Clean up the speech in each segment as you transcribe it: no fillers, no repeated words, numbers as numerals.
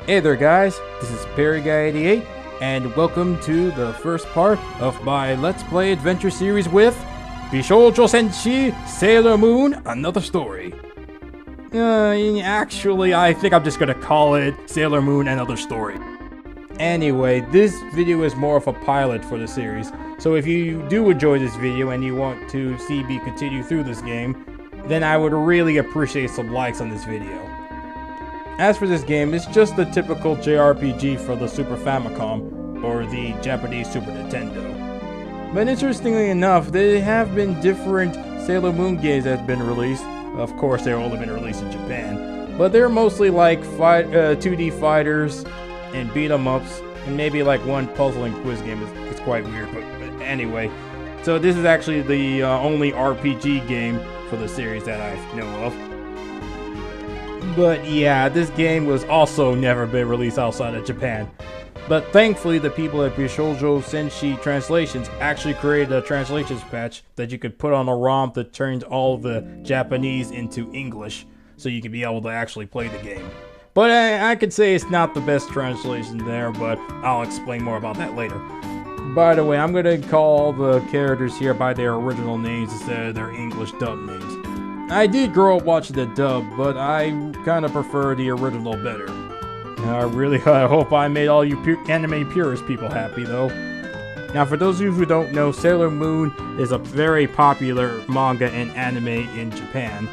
Hey there guys, this is PerryGuy88, and welcome to the first part of my Let's Play adventure series with Bishoujo Senshi, Sailor Moon, Another Story. Actually, I think I'm just gonna call it Sailor Moon, Another Story. Anyway, this video is more of a pilot for the series, so if you do enjoy this video and you want to see me continue through this game, then I would really appreciate some likes on this video. As for this game, it's just the typical JRPG for the Super Famicom, or the Japanese Super Nintendo. But interestingly enough, there have been different Sailor Moon games that have been released. Of course, they've only been released in Japan. But they're mostly like 2D fighters and beat-em-ups, and maybe like one puzzle and quiz game. It's quite weird, but anyway. So this is actually the only RPG game for the series that I know of. But yeah, this game was also never been released outside of Japan. But thankfully, the people at Bishoujo Senshi Translations actually created a translations patch that you could put on a ROM that turns all the Japanese into English, so you can be able to actually play the game. But I could say it's not the best translation there, but I'll explain more about that later. By the way, I'm going to call all the characters here by their original names instead of their English dub names. I did grow up watching the dub, but I kind of prefer the original better. I hope I made all you anime purist people happy, though. Now, for those of you who don't know, Sailor Moon is a very popular manga and anime in Japan.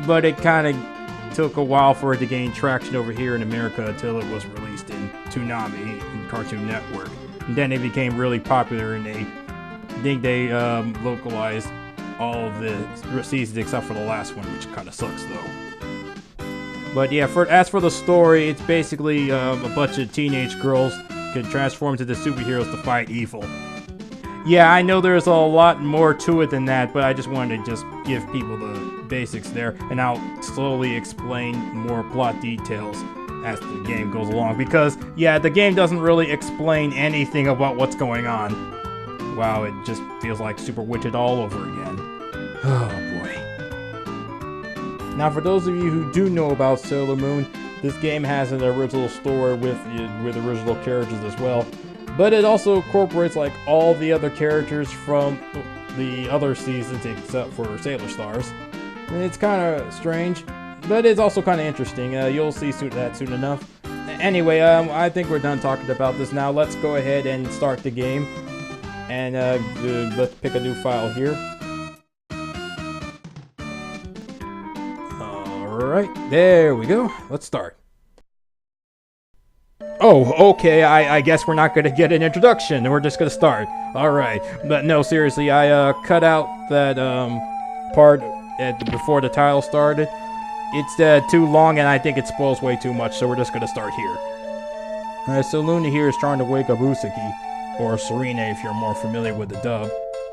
But it kind of took a while for it to gain traction over here in America until it was released in Toonami and Cartoon Network. And then it became really popular, and I think they localized all of the seasons except for the last one, which kind of sucks though. But yeah, as for the story, it's basically a bunch of teenage girls can transform into the superheroes to fight evil. Yeah, I know there's a lot more to it than that, but I just wanted to just give people the basics there, and I'll slowly explain more plot details as the game goes along, because yeah, the game doesn't really explain anything about what's going on. Wow, it just feels like Super Witched all over again. Oh boy. Now, for those of you who do know about Sailor Moon, this game has an original story with original characters as well. But it also incorporates like all the other characters from the other seasons except for Sailor Stars. And it's kind of strange, but it's also kind of interesting. You'll see that soon enough. Anyway, I think we're done talking about this now. Let's go ahead and start the game. And let's pick a new file here. Alright, there we go. Let's start. Oh, okay, I guess we're not going to get an introduction. We're just going to start. Alright, but no, seriously, I cut out that part before the title started. It's too long, and I think it spoils way too much, so we're just going to start here. Alright, so Luna here is trying to wake up Usagi, or Serena if you're more familiar with the dub.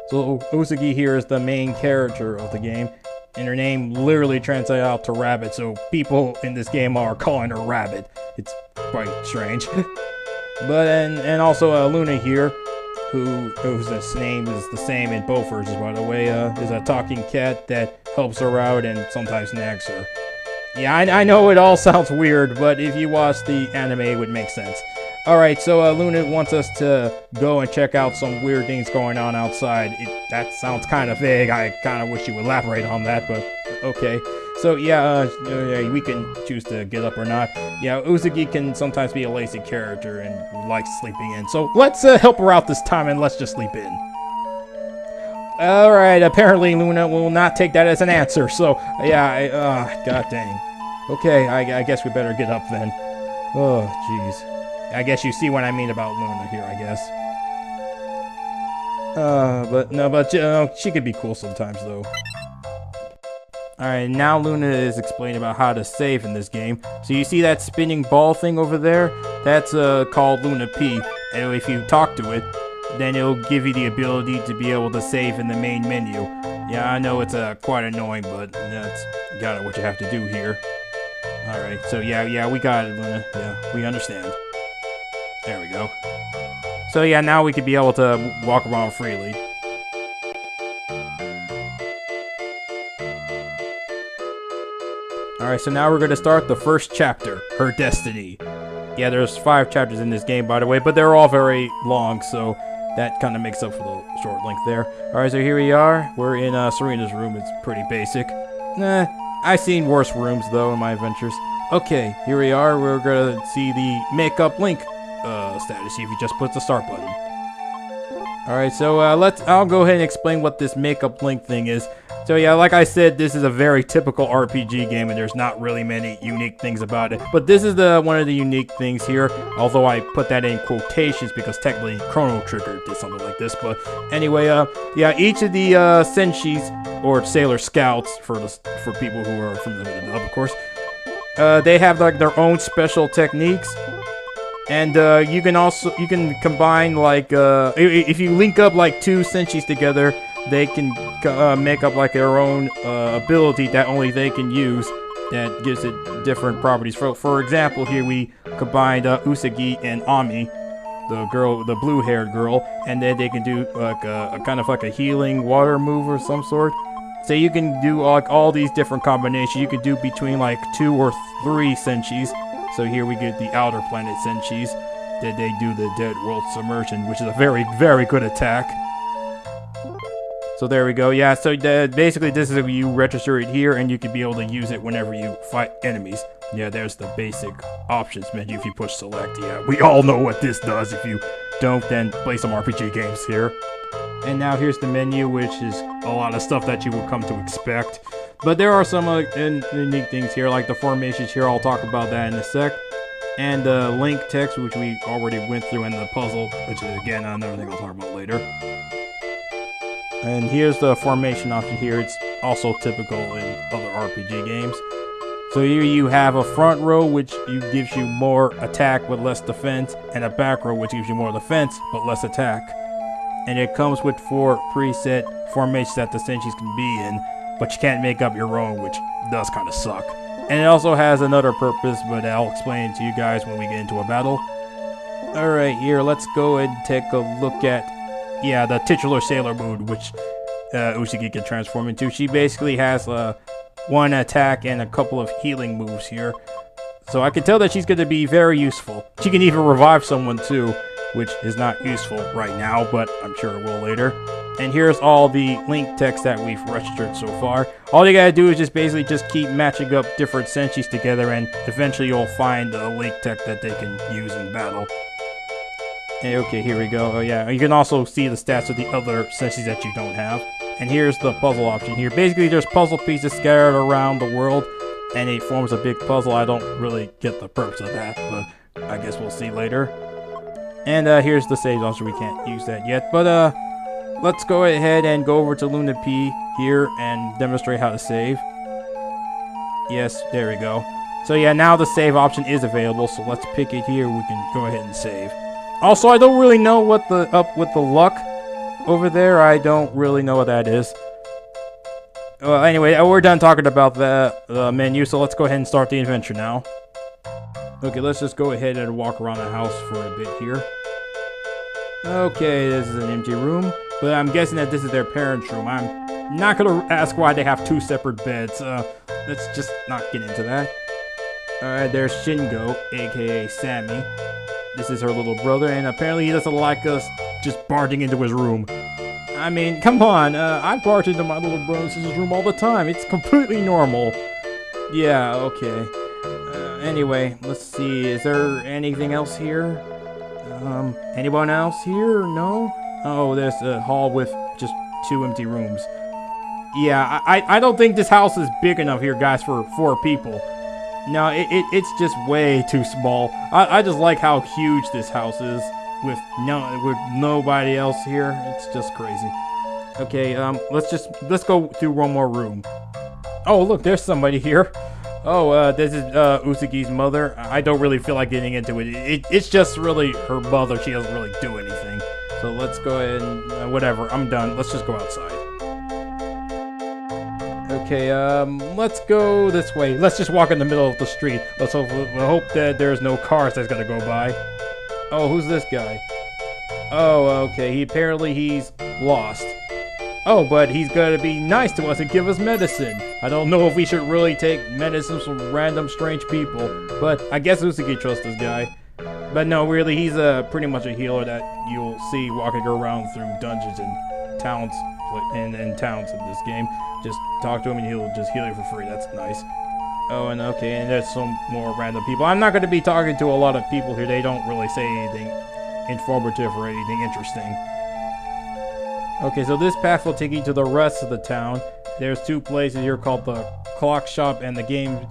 So Usagi here is the main character of the game, and her name literally translates out to Rabbit, so people in this game are calling her Rabbit. It's quite strange. But and also Luna here, whose name is the same in both versions, by the way, is a talking cat that helps her out and sometimes nags her. Yeah, I know it all sounds weird, but if you watch the anime, it would make sense. Alright, so Luna wants us to go and check out some weird things going on outside. That sounds kind of vague. I kind of wish you would elaborate on that, but okay. So yeah, we can choose to get up or not. Yeah, Usagi can sometimes be a lazy character and likes sleeping in. So let's help her out this time and let's just sleep in. Alright, apparently Luna will not take that as an answer. So yeah, god dang. Okay, I guess we better get up then. Oh, jeez. I guess you see what I mean about Luna here, I guess. But she could be cool sometimes, though. Alright, now Luna is explaining about how to save in this game. So you see that spinning ball thing over there? That's called Luna P. And if you talk to it, then it'll give you the ability to be able to save in the main menu. Yeah, I know it's quite annoying, but that's kind of what you have to do here. Alright, so yeah, we got it, Luna. Yeah, we understand. There we go. So yeah, now we could be able to walk around freely. Alright, so now we're going to start the first chapter, Her Destiny. Yeah, there's 5 chapters in this game, by the way, but they're all very long, so that kind of makes up for the short length there. Alright, so here we are. We're in Serena's room. It's pretty basic. I've seen worse rooms, though, in my adventures. Okay, here we are. We're gonna see the makeup link status. See if you just put the start button. Alright, so I'll go ahead and explain what this makeup link thing is. So yeah, like I said, this is a very typical RPG game, and there's not really many unique things about it. But this is one of the unique things here, although I put that in quotations because technically Chrono Trigger did something like this. But anyway, yeah, each of the Senshis, or Sailor Scouts for people who are familiar with the dub, of course, they have like their own special techniques. And you can combine like if you link up like 2 Senshis together, they can make up like their own ability that only they can use that gives it different properties. For example, here we combined Usagi and Ami, the blue-haired girl, and then they can do like a kind of like a healing water move or some sort. So you can do like all these different combinations. You can do between like 2 or 3 Senshis. So here we get the Outer Planet Senshis, that they do the Dead World Submersion, which is a very, very good attack. So there we go. Yeah, so basically this is you register it here, and you can be able to use it whenever you fight enemies. Yeah, there's the basic options menu if you push select. Yeah, we all know what this does. If you don't, then play some RPG games here. And now here's the menu, which is a lot of stuff that you would come to expect. But there are some unique things here, like the formations here. I'll talk about that in a sec. And the link text, which we already went through, and the puzzle, which is, again, another thing I'll talk about later. And here's the formation option here. It's also typical in other RPG games. So here you have a front row, which gives you more attack but less defense, and a back row, which gives you more defense but less attack. And it comes with 4 preset formations that the Senshis can be in, but you can't make up your own, which does kind of suck. And it also has another purpose, but I'll explain it to you guys when we get into a battle. Alright, here, let's go and take a look at, yeah, the titular sailor mood, which Usagi can transform into. She basically has 1 attack and a couple of healing moves here. So I can tell that she's going to be very useful. She can even revive someone too, which is not useful right now, but I'm sure it will later. And here's all the link text that we've registered so far. All you gotta do is just keep matching up different Senshis together, and eventually you'll find a link text that they can use in battle. Okay, here we go. Oh yeah, you can also see the stats of the other Senshis that you don't have. And here's the puzzle option here. Basically, there's puzzle pieces scattered around the world, and it forms a big puzzle. I don't really get the purpose of that, but I guess we'll see later. And here's the save option. We can't use that yet, but let's go ahead and go over to Luna P here and demonstrate how to save. Yes, there we go. So yeah, now the save option is available, so let's pick it here. We can go ahead and save. Also, I don't really know what up with the luck over there. I don't really know what that is. Well, anyway, we're done talking about the menu, so let's go ahead and start the adventure now. Okay, let's just go ahead and walk around the house for a bit here. Okay, this is an empty room, but I'm guessing that this is their parents' room. I'm not gonna ask why they have 2 separate beds. Let's just not get into that. Alright, there's Shingo, aka Sammy. This is her little brother, and apparently he doesn't like us just barging into his room. I mean, come on, I barge into my little brother's room all the time. It's completely normal. Yeah, okay. Anyway, let's see, is there anything else here? Anyone else here? No? Oh, there's a hall with just 2 empty rooms. Yeah, I don't think this house is big enough here, guys, for 4 people. No, it's just way too small. I just like how huge this house is with nobody else here. It's just crazy. Okay, let's go through one more room. Oh, look, there's somebody here. Oh, this is Usagi's mother. I don't really feel like getting into it. It's just really her mother. She doesn't really do anything. So let's go ahead and whatever. I'm done. Let's just go outside. Okay, let's go this way. Let's just walk in the middle of the street. Let's hope that there's no cars that's gonna go by. Oh, who's this guy? Oh, okay. Apparently he's lost. Oh, but he's gonna be nice to us and give us medicine. I don't know if we should really take medicines from random strange people, but I guess Usagi trusts this guy. But no, really, he's pretty much a healer that you'll see walking around through dungeons and towns and towns in this game. Just talk to him and he'll just heal you for free. That's nice. Oh, and okay, and there's some more random people. I'm not going to be talking to a lot of people here. They don't really say anything informative or anything interesting. Okay, so this path will take you to the rest of the town. There's two places here called the Clock Shop and the Game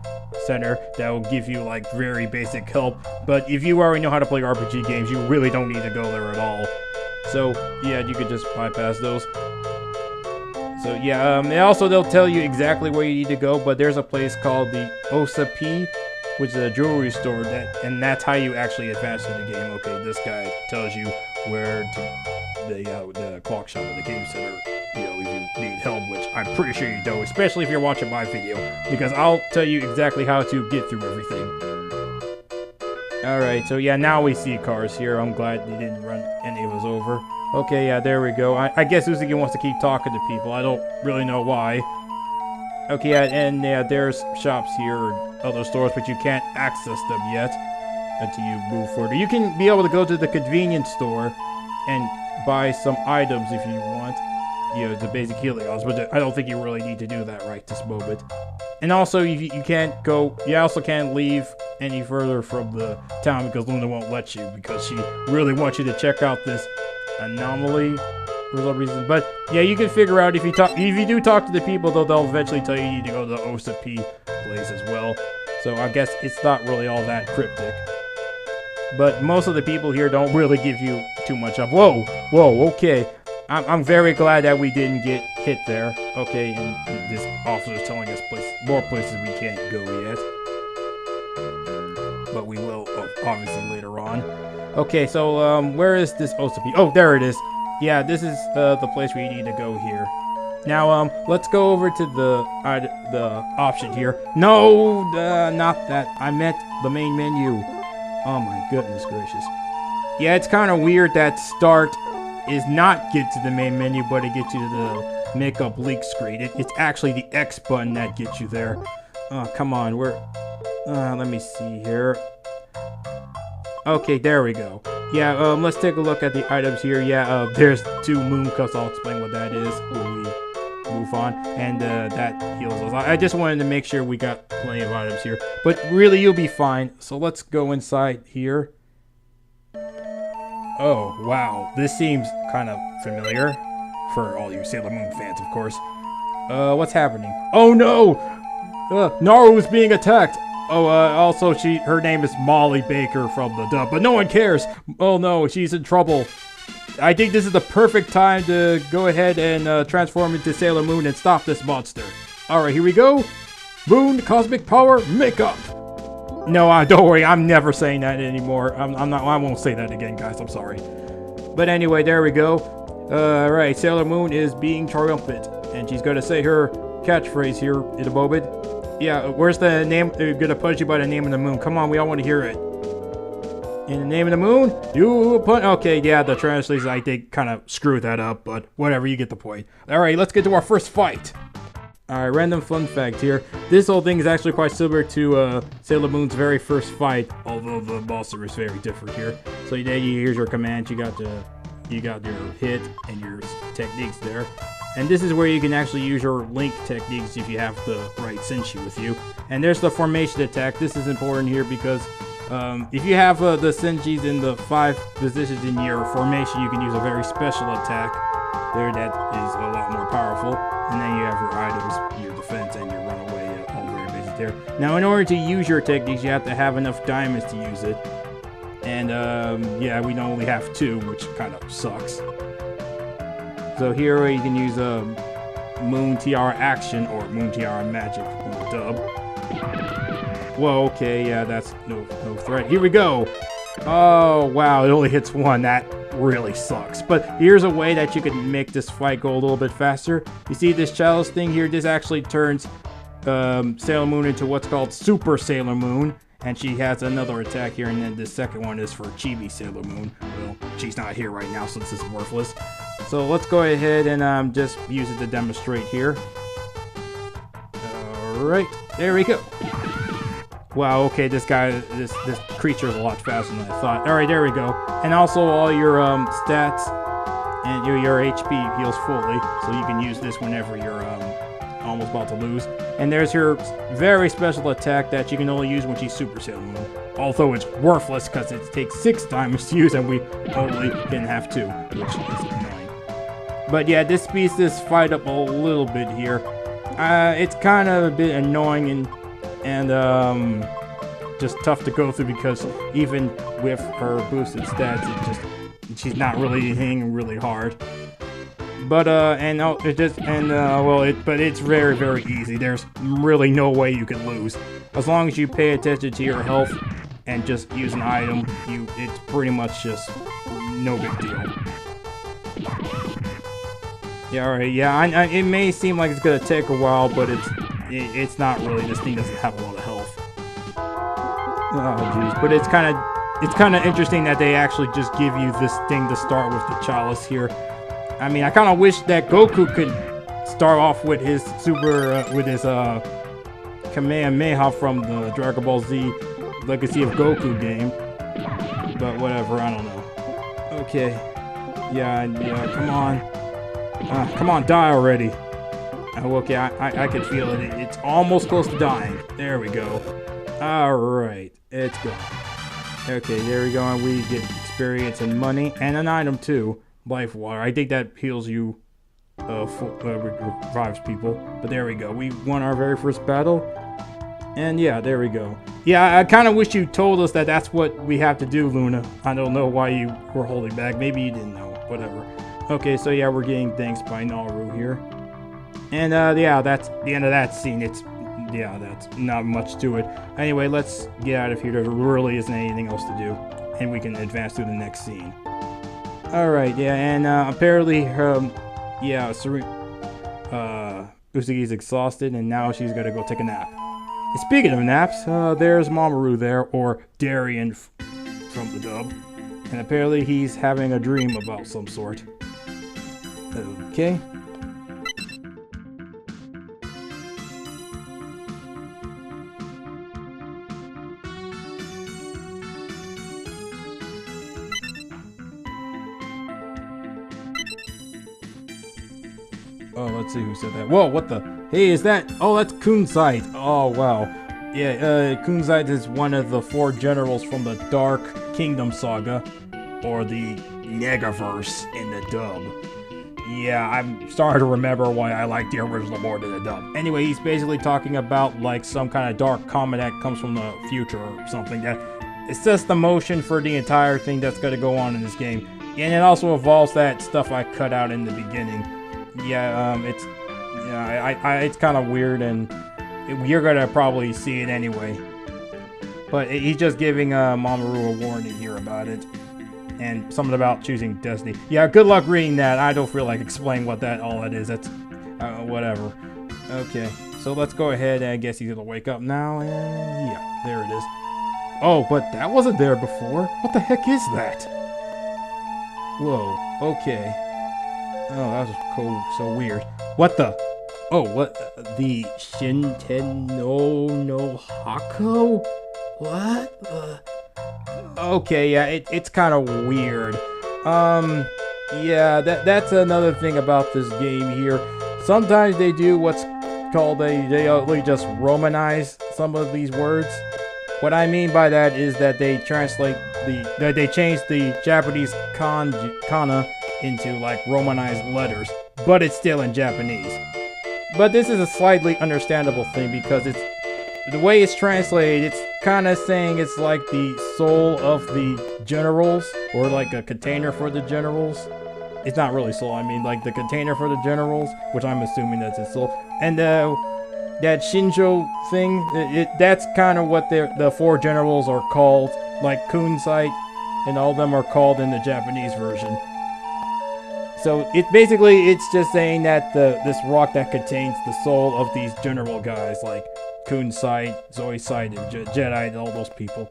Center that will give you like very basic help. But if you already know how to play RPG games, you really don't need to go there at all. So yeah, you could just bypass those. So yeah, and also they'll tell you exactly where you need to go, but there's a place called the Osapi, which is a jewelry store, and that's how you actually advance in the game. Okay, this guy tells you where to the clock shop and the game center, you know, if you need help, which I'm pretty sure you do, especially if you're watching my video, because I'll tell you exactly how to get through everything. Alright, so yeah, now we see cars here. I'm glad they didn't run any of us over. Okay, yeah, there we go. I guess Uzuki wants to keep talking to people. I don't really know why. Okay, yeah, and yeah, there's shops here or other stores, but you can't access them yet until you move further. You can be able to go to the convenience store and buy some items if you want. You know, the basic healing items, but I don't think you really need to do that right this moment. And also, you can't go, you also can't leave any further from the town because Luna won't let you, because she really wants you to check out this anomaly for some reason. But yeah, you can figure out if you do talk to the people, though, they'll eventually tell you need to go to the Osapi place as well. So I guess it's not really all that cryptic. But most of the people here don't really give you too much up. Whoa, okay. I'm very glad that we didn't get hit there. Okay, and this officer's telling us more places we can't go yet. But we will, obviously, later on. Okay, so, where is this Osapi? Oh, there it is. Yeah, this is, the place where you need to go here. Now, let's go over to the option here. No, not that. I meant the main menu. Oh my goodness gracious. Yeah, it's kind of weird that start is not get to the main menu, but it gets you to the makeup leak screen. It's actually the X button that gets you there. Oh, come on, let me see here. Okay, there we go. Yeah, let's take a look at the items here. Yeah, there's 2 moon cups. I'll explain what that is when we move on. And that heals us. I just wanted to make sure we got plenty of items here. But really, you'll be fine. So let's go inside here. Oh, wow. This seems kind of familiar. For all you Sailor Moon fans, of course. What's happening? Oh, no! Naru is being attacked! Oh, also, her name is Molly Baker from the dub, but no one cares! Oh, no, she's in trouble. I think this is the perfect time to go ahead and transform into Sailor Moon and stop this monster. Alright, here we go. Moon, Cosmic Power, Makeup! No, don't worry, I'm never saying that anymore. I won't say that again, guys, I'm sorry. But anyway, there we go. Right, Sailor Moon is being triumphant, and she's gonna say her catchphrase here in a moment. Yeah, where's the name? They're gonna punch you by the name of the moon. Come on, we all want to hear it. In the name of the moon, you punch. Okay, yeah, the translation, I think, kind of screwed that up, but whatever, you get the point. Alright, let's get to our first fight. Alright, random fun fact here. This whole thing is actually quite similar to Sailor Moon's very first fight, although the monster is very different here. So here's your command, you got your hit and your techniques there. And this is where you can actually use your link techniques if you have the right Senshi with you. And there's the formation attack. This is important here because if you have the Senshis in the 5 positions in your formation, you can use a very special attack there that is a lot more powerful. And then you have your items, your defense, and your runaway, all very basic there. Now, in order to use your techniques, you have to have enough diamonds to use it. And yeah, we only have 2, which kind of sucks. So here you can use Moon Tiara Action or Moon Tiara Magic in the dub. Whoa, okay, yeah, that's no threat. Here we go! Oh, wow, it only hits 1. That really sucks. But here's a way that you can make this fight go a little bit faster. You see this chalice thing here? This actually turns Sailor Moon into what's called Super Sailor Moon. And she has another attack here, and then the second one is for Chibi Sailor Moon. Well, she's not here right now, so this is worthless. So let's go ahead and just use it to demonstrate here. Alright, there we go. Wow, okay, this creature is a lot faster than I thought. Alright, there we go. And also all your stats and your HP heals fully, so you can use this whenever you're almost about to lose. And there's your very special attack that you can only use when she's Super Saiyan Moon. Although it's worthless because it takes 6 times to use and we only can have 2, which is annoying. But yeah, this speeds this fight up a little bit here. It's kind of a bit annoying and just tough to go through because even with her boosted stats, she's not really hitting really hard. But but it's very, very easy. There's really no way you can lose as long as you pay attention to your health and just use an item. It's pretty much just no big deal. Yeah, alright, yeah, it may seem like it's gonna take a while, but it's not really. This thing doesn't have a lot of health. Oh jeez, but it's kind of interesting that they actually just give you this thing to start with the chalice here. I mean, I kind of wish that Goku could start off with his Kamehameha from the Dragon Ball Z Legacy of Goku game, but whatever, I don't know. Okay, yeah, come on, die already. Oh, okay, I can feel it. It's almost close to dying. There we go. Alright, it's gone. Okay, there we go, and we get experience and money, and an item too. Life water. I think that heals you, revives people. But there we go. We won our very first battle. And yeah, there we go. Yeah, I kind of wish you told us that that's what we have to do, Luna. I don't know why you were holding back. Maybe you didn't know. Whatever. Okay, so yeah, we're getting thanks by Naru here. And yeah, that's the end of that scene. That's not much to it. Anyway, let's get out of here. There really isn't anything else to do. And we can advance to the next scene. Alright, yeah, and apparently, Usugi's exhausted, and now she's gotta go take a nap. And speaking of naps, there's Mamoru there, or Darien from the dub. And apparently he's having a dream about some sort. Okay. Oh, let's see who said that. Whoa, what the? Hey, is that? Oh, that's Kunzite. Oh, wow. Yeah, Kunzite is one of the 4 generals from the Dark Kingdom saga, or the Negaverse in the dub. Yeah, I'm starting to remember why I like the original more than the dub. Anyway, he's basically talking about like some kind of dark comet that comes from the future or something. That it's just the motion for the entire thing that's going to go on in this game, and it also involves that stuff I cut out in the beginning. Yeah, it's kind of weird, and you're gonna probably see it anyway. But he's just giving Mamoru a warning here about it, and something about choosing destiny. Yeah, good luck reading that. I don't feel like explaining what all that is. That's whatever. Okay, so let's go ahead. I guess he's gonna wake up now, and yeah, there it is. Oh, but that wasn't there before. What the heck is that? Whoa. Okay. Oh, that was cool. So weird. What the? Oh, what? The Shinten no Hako? What? Okay, yeah, it's kind of weird. Yeah, that's another thing about this game here. Sometimes they do what's called they just Romanize some of these words. What I mean by that is that they translate they change the Japanese kana into like Romanized letters, but it's still in Japanese. But this is a slightly understandable thing because it's the way it's translated. It's kind of saying it's like the soul of the generals, or like a container for the generals. It's not really soul. I mean like the container for the generals, which I'm assuming that's its soul. And that Shinjo thing, that's kind of what the 4 generals are called, like Kunzite, and all of them are called in the Japanese version. So it's just saying that this rock that contains the soul of these general guys like Kunzite, Zoisite, and Jedi, and all those people.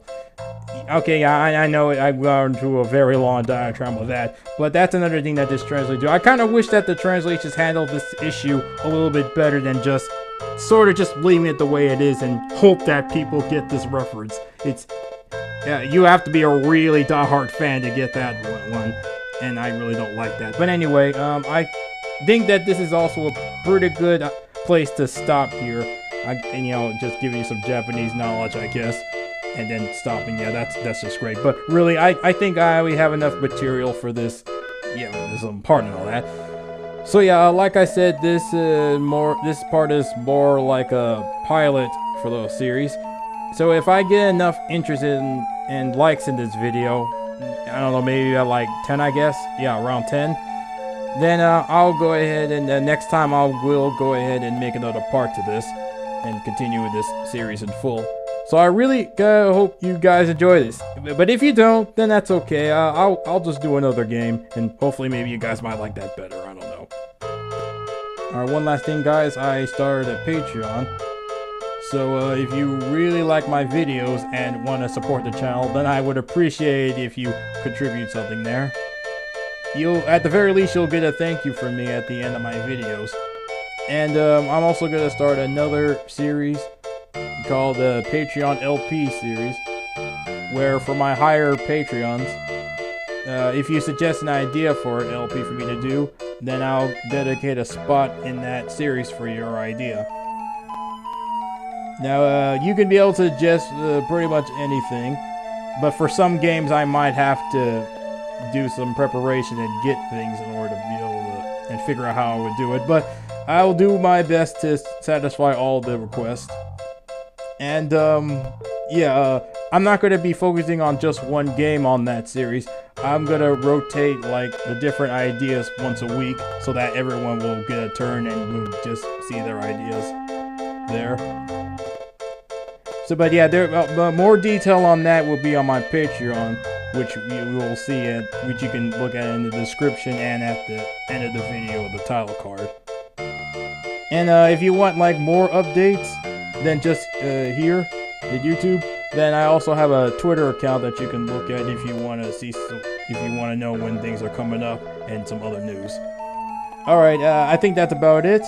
Okay, yeah, I know I've gone through a very long diatribe of that, but that's another thing that this translation do. I kind of wish that the translations handled this issue a little bit better than just sort of just leaving it the way it is and hope that people get this reference. It's you have to be a really diehard fan to get that one, and I really don't like that. But anyway, I think that this is also a pretty good place to stop here. And just giving you some Japanese knowledge, I guess, and then stopping. Yeah, that's just great. But really, I think we have enough material for this. Yeah, there's part and all that. So yeah, like I said, this part is more like a pilot for the series. So if I get enough interest and likes in this video, I don't know, maybe at like 10, I guess. Yeah, around 10. Then I'll go ahead and next time I will go ahead and make another part to this and continue with this series in full. So I really hope you guys enjoy this. But if you don't, then that's okay. I'll just do another game, and hopefully maybe you guys might like that better. I don't know. Alright, one last thing, guys. I started a Patreon. So if you really like my videos and want to support the channel, then I would appreciate if you contribute something there. At the very least, you'll get a thank you from me at the end of my videos. And I'm also going to start another series called the Patreon LP series, where for my higher Patreons, if you suggest an idea for an LP for me to do, then I'll dedicate a spot in that series for your idea. Now, you can be able to suggest pretty much anything, but for some games I might have to do some preparation and get things in order to be able to and figure out how I would do it, but I'll do my best to satisfy all the requests. And I'm not going to be focusing on just one game on that series. I'm going to rotate like the different ideas once a week so that everyone will get a turn and we'll just see their ideas there. So, but yeah, more detail on that will be on my Patreon, which you will see which you can look at in the description and at the end of the video, the title card. And if you want like more updates than just here at YouTube, then I also have a Twitter account that you can look at if you want to see if you want to know when things are coming up and some other news. All right, I think that's about it.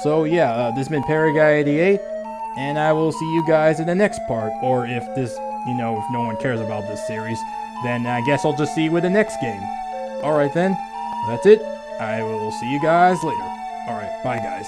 So yeah, this has been ParaGuy88, and I will see you guys in the next part. Or if this, if no one cares about this series, then I guess I'll just see you with the next game. All right then, that's it. I will see you guys later. All right, bye guys.